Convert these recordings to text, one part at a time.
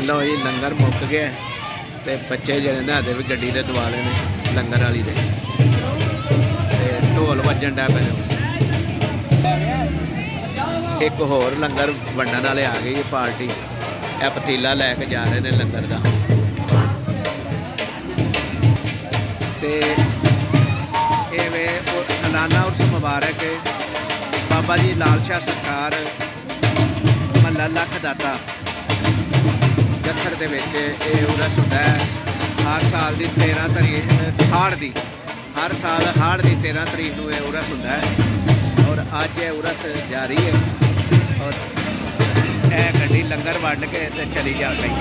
लो जी लंगर मुक गया ते बच्चे जेह्ड़े ने अजें भी गड्डी दे दुआले ने लंगर वाली दे ते ढोल वज्जन डै पे एक होर लंगर वंडन वाले आ गई पार्टी यह पतीला लैके जा रहे हैं लंगर का ते सालाना उर्स मुबारक बाबा जी लाल शाह सरकार महला लख दाता जत्थर दे विच उरस हुंदा है हर साल की 13 तरीक हाड़ की हर साल हाड़ की 13 तरीक को उरस हुंदा है और अज उरस जारी है और यह गड्डी लंगर वंड के ते चली जा गई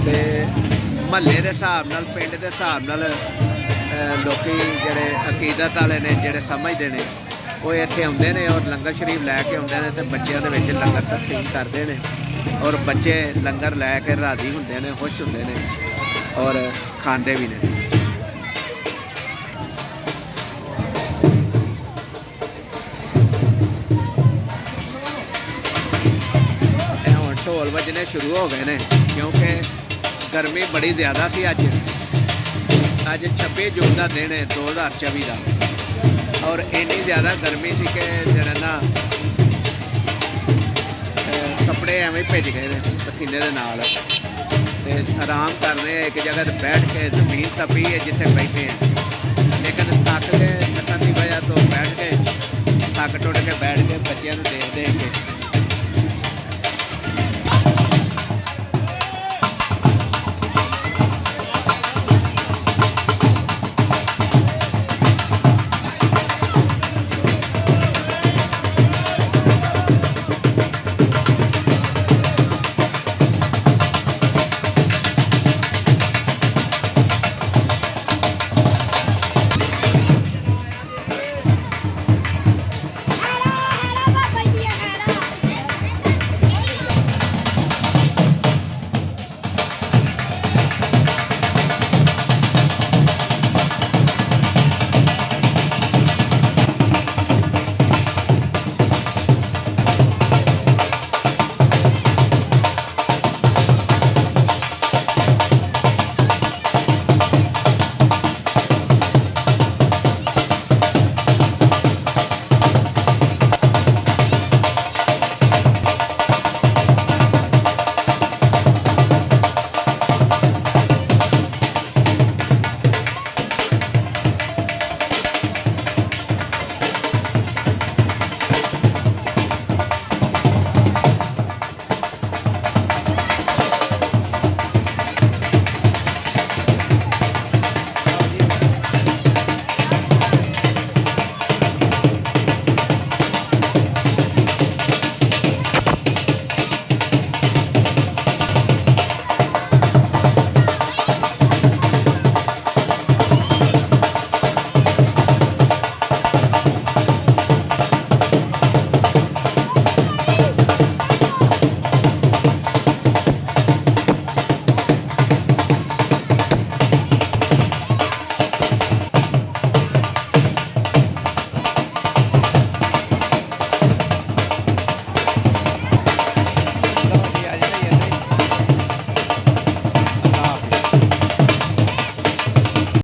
ते महल्ले के हिसाब नाल पिंड के हिसाब नाल लोकी जिहड़े अकीदत वाले ने जिहड़े समझते हैं वो इत्थे आउंदे ने और लंगर शरीफ लैके आउंदे ने ते बच्चों के विच लंगर तकसीम करते हैं और बच्चे लंगर लैके राजी होंदे ने खुश होंदे ने और खांदे भी ने। हुण ढोल वजने शुरू हो गए ने क्योंकि गर्मी बड़ी ज़्यादा सी अज 26 जून का दिन है 2024 का और इन्नी ज़्यादा गर्मी सी कि जरा ना कपड़े एवें भिज गए ने पसीने के नाल ते आराम कर रहे हैं एक जगह बैठ के जमीन तपी है जिथे बैठे हैं लेकिन थक के थकन की वजह तो बैठ के थक टुट के बैठ के बच्चों देख देख के